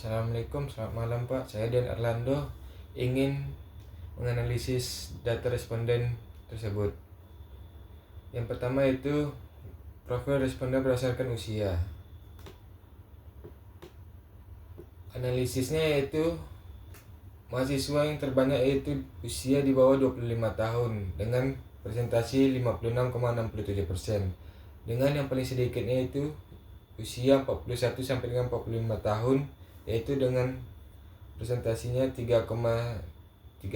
Assalamualaikum, selamat malam Pak. Saya Dian Erlando ingin menganalisis data responden tersebut. Yang pertama itu profil responden berdasarkan usia. Analisisnya yaitu mahasiswa yang terbanyak yaitu usia di bawah 25 tahun dengan presentasi 56,67%. Dengan yang paling sedikitnya itu usia 41 sampai dengan 45 tahun yaitu dengan presentasinya 3,33%.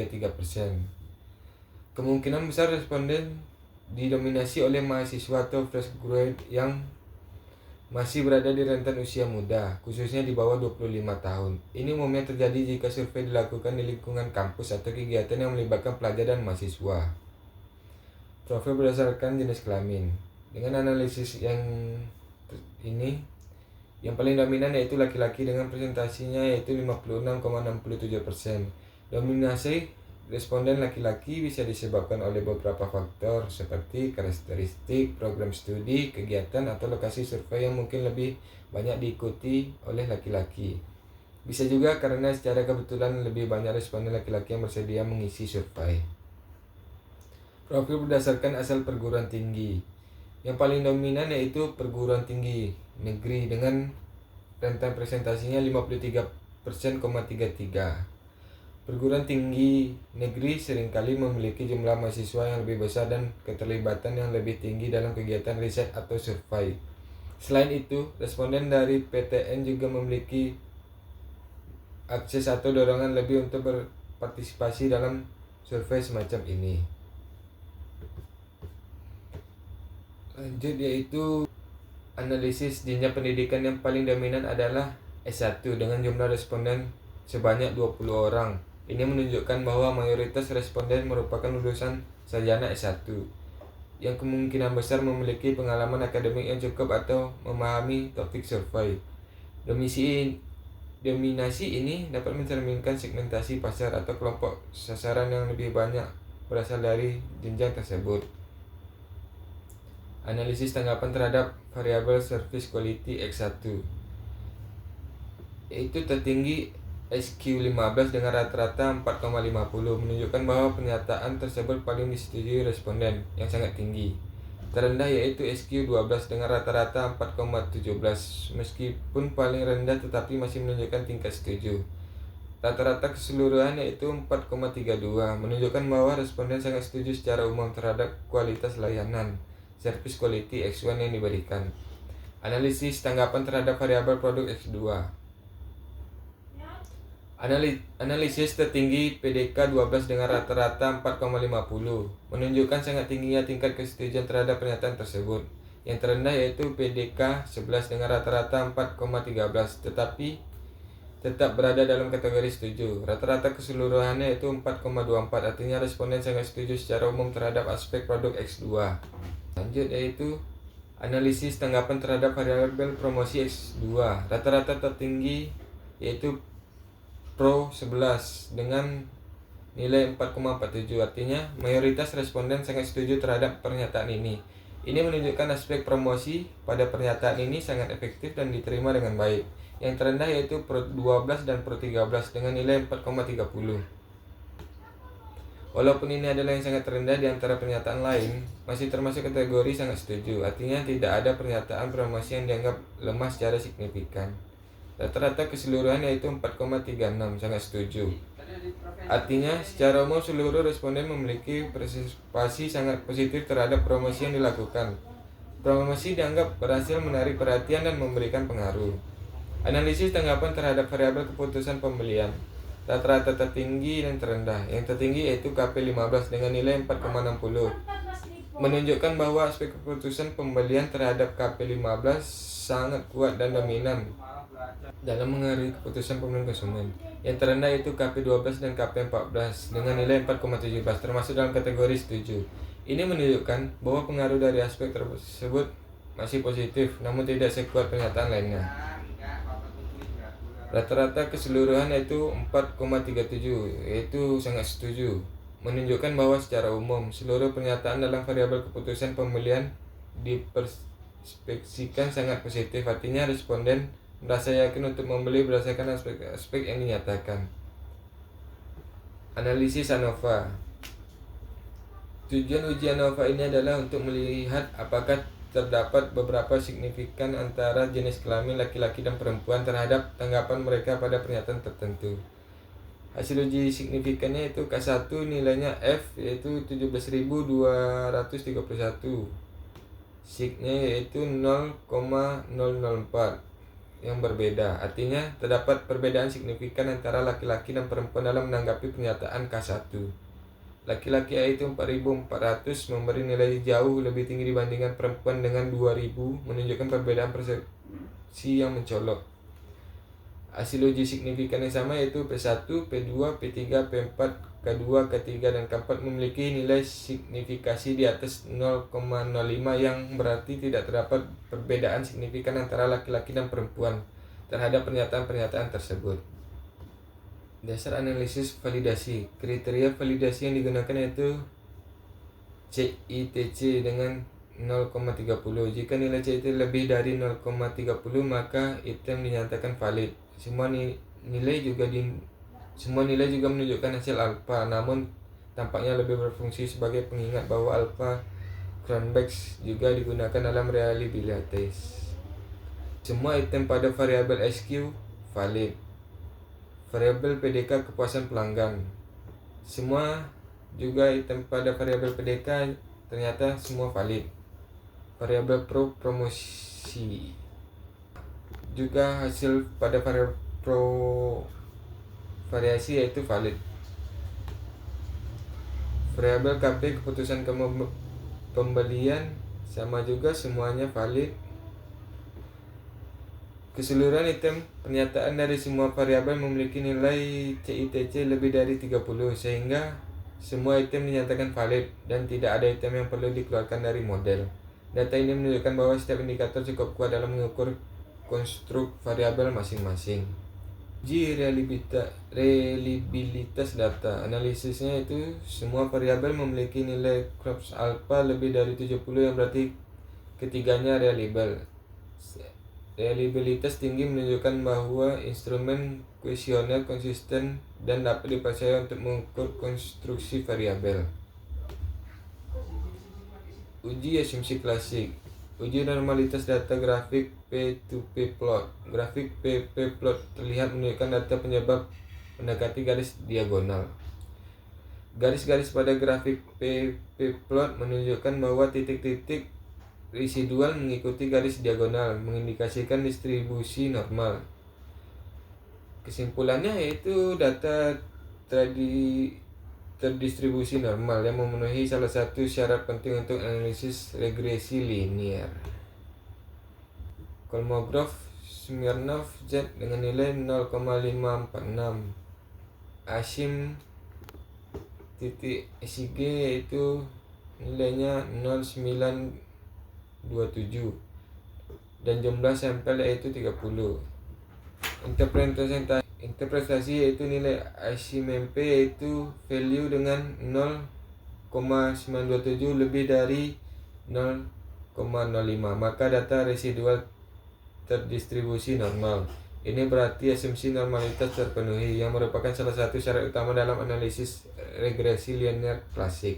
Kemungkinan besar responden didominasi oleh mahasiswa atau fresh graduate yang masih berada di rentan usia muda, khususnya di bawah 25 tahun. Ini umumnya terjadi jika survei dilakukan di lingkungan kampus atau kegiatan yang melibatkan pelajar dan mahasiswa. Profil berdasarkan jenis kelamin. Dengan analisis ini, yang paling dominan yaitu laki-laki dengan presentasinya yaitu 56,67%. Dominasi responden laki-laki bisa disebabkan oleh beberapa faktor seperti karakteristik, program studi, kegiatan, atau lokasi survei yang mungkin lebih banyak diikuti oleh laki-laki. Bisa juga karena secara kebetulan lebih banyak responden laki-laki yang bersedia mengisi survei. Profil berdasarkan asal perguruan tinggi. Yang paling dominan yaitu perguruan tinggi negeri dengan rentan presentasinya 53,33%. Perguruan tinggi negeri seringkali memiliki jumlah mahasiswa yang lebih besar dan keterlibatan yang lebih tinggi dalam kegiatan riset atau survei. Selain itu, responden dari PTN juga memiliki akses atau dorongan lebih untuk berpartisipasi dalam survei semacam ini. Lanjut yaitu analisis jenjang pendidikan. Yang paling dominan adalah S1 dengan jumlah responden sebanyak 20 orang. Ini menunjukkan bahwa mayoritas responden merupakan lulusan sarjana S1 yang kemungkinan besar memiliki pengalaman akademik yang cukup atau memahami topik survei. Dominasi ini dapat mencerminkan segmentasi pasar atau kelompok sasaran yang lebih banyak berasal dari jenjang tersebut. Analisis tanggapan terhadap variabel service quality X1 yaitu tertinggi SQ15 dengan rata-rata 4,50 menunjukkan bahwa pernyataan tersebut paling disetujui responden yang sangat tinggi. Terendah yaitu SQ12 dengan rata-rata 4,17 meskipun paling rendah tetapi masih menunjukkan tingkat setuju. Rata-rata keseluruhan yaitu 4,32 menunjukkan bahwa responden sangat setuju secara umum terhadap kualitas layanan service quality X1 yang diberikan. Analisis tanggapan terhadap variabel produk X2. Analisis tertinggi PDK 12 dengan rata-rata 4,50 menunjukkan sangat tingginya tingkat kesetujuan terhadap pernyataan tersebut. Yang terendah yaitu PDK 11 dengan rata-rata 4,13 tetapi tetap berada dalam kategori setuju. Rata-rata keseluruhannya yaitu 4,24, artinya responden sangat setuju secara umum terhadap aspek produk X2. Lanjut yaitu analisis tanggapan terhadap variabel promosi X2. Rata-rata tertinggi yaitu Pro 11 dengan nilai 4,47, artinya mayoritas responden sangat setuju terhadap pernyataan ini. Ini menunjukkan aspek promosi pada pernyataan ini sangat efektif dan diterima dengan baik. Yang terendah yaitu Pro 12 dan Pro 13 dengan nilai 4,30. Walaupun ini adalah yang sangat rendah di antara pernyataan lain, masih termasuk kategori sangat setuju. Artinya tidak ada pernyataan promosi yang dianggap lemah secara signifikan. Rata-rata keseluruhan yaitu 4,36 sangat setuju. Artinya secara umum seluruh responden memiliki partisipasi sangat positif terhadap promosi yang dilakukan. Promosi dianggap berhasil menarik perhatian dan memberikan pengaruh. Analisis tanggapan terhadap variabel keputusan pembelian. Rata-rata tertinggi dan terendah. Yang tertinggi yaitu KP15 dengan nilai 4,60 menunjukkan bahwa aspek keputusan pembelian terhadap KP15 sangat kuat dan dominan dalam mengaruhi keputusan pembelian konsumen. Yang terendah yaitu KP12 dan KP14 dengan nilai 4,17 termasuk dalam kategori setuju. Ini menunjukkan bahwa pengaruh dari aspek tersebut masih positif namun tidak sekuat pernyataan lainnya. Rata-rata keseluruhan yaitu 4,37 yaitu sangat setuju, menunjukkan bahwa secara umum seluruh pernyataan dalam variabel keputusan pembelian diperspeksikan sangat positif, artinya responden merasa yakin untuk membeli berdasarkan aspek-aspek yang dinyatakan. Analisis ANOVA. Tujuan uji ANOVA ini adalah untuk melihat apakah terdapat beberapa signifikan antara jenis kelamin laki-laki dan perempuan terhadap tanggapan mereka pada pernyataan tertentu. Hasil uji signifikannya itu K1 nilainya F yaitu 17.231. Signya yaitu 0,004 yang berbeda. Artinya terdapat perbedaan signifikan antara laki-laki dan perempuan dalam menanggapi pernyataan K1. Laki-laki yaitu 4.400 memberi nilai jauh lebih tinggi dibandingkan perempuan dengan 2.000, menunjukkan perbedaan persepsi yang mencolok. Hasil uji signifikan yang sama yaitu P1, P2, P3, P4, K2, K3, dan K4 memiliki nilai signifikasi di atas 0,05 yang berarti tidak terdapat perbedaan signifikan antara laki-laki dan perempuan terhadap pernyataan-pernyataan tersebut. Dasar analisis validasi. Kriteria validasi yang digunakan yaitu CITC dengan 0,30. Jika nilai CITC lebih dari 0,30 maka item dinyatakan valid. Semua nilai juga menunjukkan hasil alpha, namun tampaknya lebih berfungsi sebagai pengingat bahwa alpha Cronbach's juga digunakan dalam reliabilitas. Semua item pada variabel SQ valid. Variabel PDK kepuasan pelanggan. Semua juga item pada variabel PDK ternyata semua valid. Variabel promosi juga hasil pada variasi yaitu valid. Variabel KP keputusan pembelian sama juga semuanya valid. Keseluruhan item pernyataan dari semua variabel memiliki nilai CITC lebih dari 30 sehingga semua item dinyatakan valid dan tidak ada item yang perlu dikeluarkan dari model. Data ini menunjukkan bahwa setiap indikator cukup kuat dalam mengukur konstruk variabel masing-masing. Uji reliabilitas data. Analisisnya itu semua variabel memiliki nilai Cronbach alpha lebih dari 70 yang berarti ketiganya reliable. Reliabilitas tinggi menunjukkan bahwa instrumen kuesioner konsisten dan dapat dipercaya untuk mengukur konstruksi variabel. Uji asumsi klasik. Uji normalitas data grafik P2P plot. Grafik PP plot terlihat menunjukkan data penyebab mendekati garis diagonal. Garis-garis pada grafik PP plot menunjukkan bahwa titik-titik residual mengikuti garis diagonal, mengindikasikan distribusi normal. Kesimpulannya yaitu data terdistribusi normal yang memenuhi salah satu syarat penting untuk analisis regresi linear. Kolmogorov Smirnov Z dengan nilai 0,546. Asim SIG yaitu nilainya 0,927 dan jumlah sampel yaitu 30. Interpretasi yaitu nilai ASIMP yaitu value dengan 0,927 lebih dari 0,05 maka data residual terdistribusi normal. Ini berarti asumsi normalitas terpenuhi yang merupakan salah satu syarat utama dalam analisis regresi linear klasik.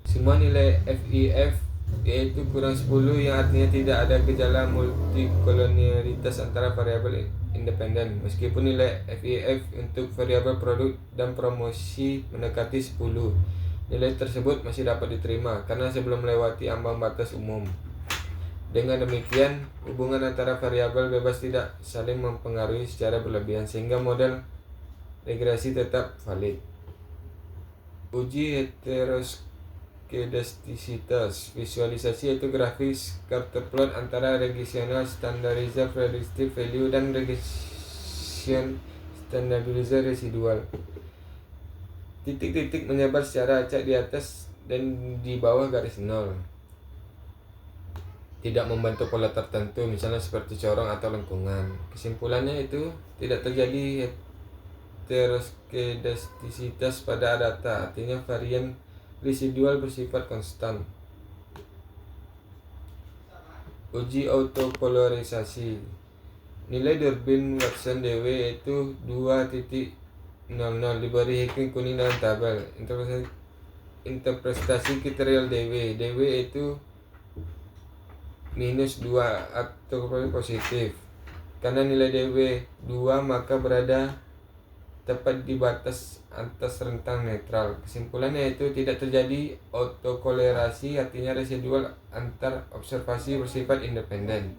Semua nilai FIF yaitu kurang 10 yang artinya tidak ada gejala multikolonialitas antara variabel independen. Meskipun nilai FIF untuk variabel produk dan promosi mendekati 10, nilai tersebut masih dapat diterima karena sebelum melewati ambang batas umum. Dengan demikian, hubungan antara variabel bebas tidak saling mempengaruhi secara berlebihan sehingga model regresi tetap valid. Uji heteroskedastisitas. Visualisasi yaitu grafik scatter plot antara regressional standardized predictive value dan regression standardized residual. Titik-titik menyebar secara acak di atas dan di bawah garis nol. Tidak membentuk pola tertentu, misalnya seperti corong atau lengkungan. Kesimpulannya itu tidak terjadi heteroskedastisitas pada data, artinya varian residual bersifat konstan. Uji autopolarisasi. Nilai Durbin Watson DW yaitu 2.00 diberi hiking kuning dalam tabel. Interpretasi kriteria DW. DW itu -2 atau positif. Karena nilai DW 2 maka berada tepat di batas atas rentang netral. Kesimpulannya itu tidak terjadi autokolerasi, artinya residual antar observasi bersifat independen.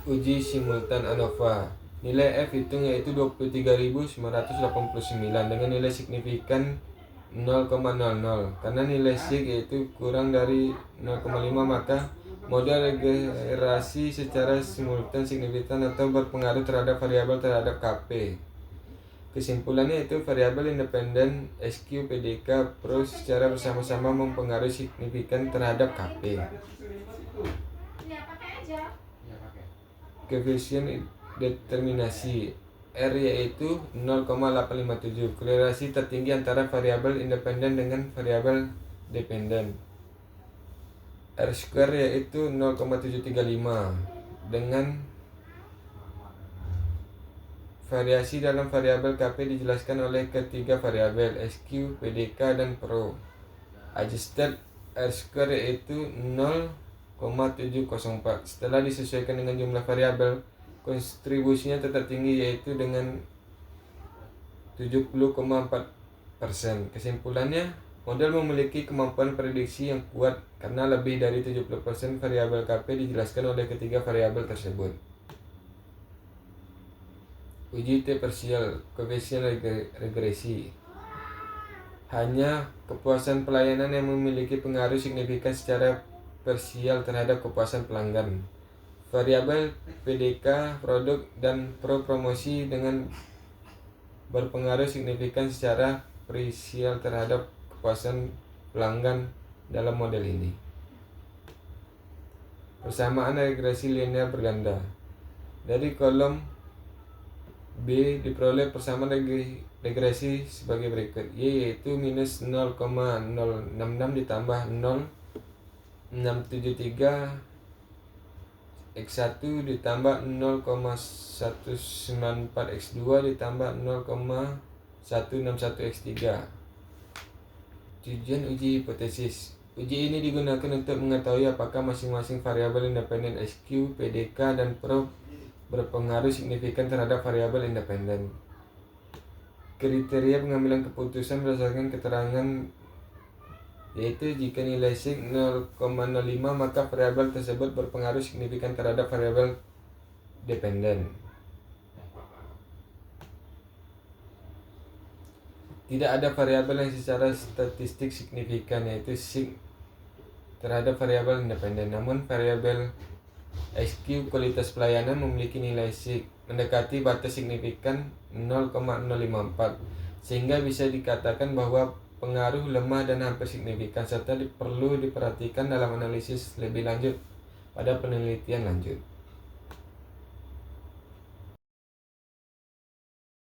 Uji simultan ANOVA. Nilai F hitung yaitu 23.989 dengan nilai signifikan 0,00. Karena nilai sig yaitu kurang dari 0,5 maka model regresi secara simultan signifikan atau berpengaruh terhadap variabel terhadap KP. Kesimpulannya itu variabel independen SQ, PDK, Pro secara bersama-sama mempengaruhi signifikan terhadap KP. Koefisien determinasi R yaitu 0,857. Korelasi tertinggi antara variabel independen dengan variabel dependen. R square yaitu 0,735 dengan variasi dalam variabel KP dijelaskan oleh ketiga variabel SQ, PDK, dan Pro. Adjusted R square yaitu 0,704. Setelah disesuaikan dengan jumlah variabel, kontribusinya tetap tinggi yaitu dengan 70,4%. Kesimpulannya, model memiliki kemampuan prediksi yang kuat karena lebih dari 70% variabel KP dijelaskan oleh ketiga variabel tersebut. Uji T parsial koefisien regresi. Hanya kepuasan pelayanan yang memiliki pengaruh signifikan secara parsial terhadap kepuasan pelanggan. Variabel PDK, produk, dan pro promosi dengan berpengaruh signifikan secara parsial terhadap kepuasan pelanggan dalam model ini. Persamaan regresi linear berganda. Dari kolom B diperoleh persamaan regresi sebagai berikut. Y yaitu minus 0,066 ditambah 0,673, X1 ditambah 0,194, X2 ditambah 0,161, X3. Tujuan uji hipotesis. Uji ini digunakan untuk mengetahui apakah masing-masing variabel independen SQ, PDK, dan Pro berpengaruh signifikan terhadap variabel independen. Kriteria pengambilan keputusan berdasarkan keterangan yaitu jika nilai sig 0,05 maka variabel tersebut berpengaruh signifikan terhadap variabel dependen. Tidak ada variabel yang secara statistik signifikan yaitu sig terhadap variabel independen. Namun variabel SQ kualitas pelayanan memiliki nilai sig mendekati batas signifikan 0,054 sehingga bisa dikatakan bahwa pengaruh lemah dan hampir signifikan serta perlu diperhatikan dalam analisis lebih lanjut pada penelitian lanjut.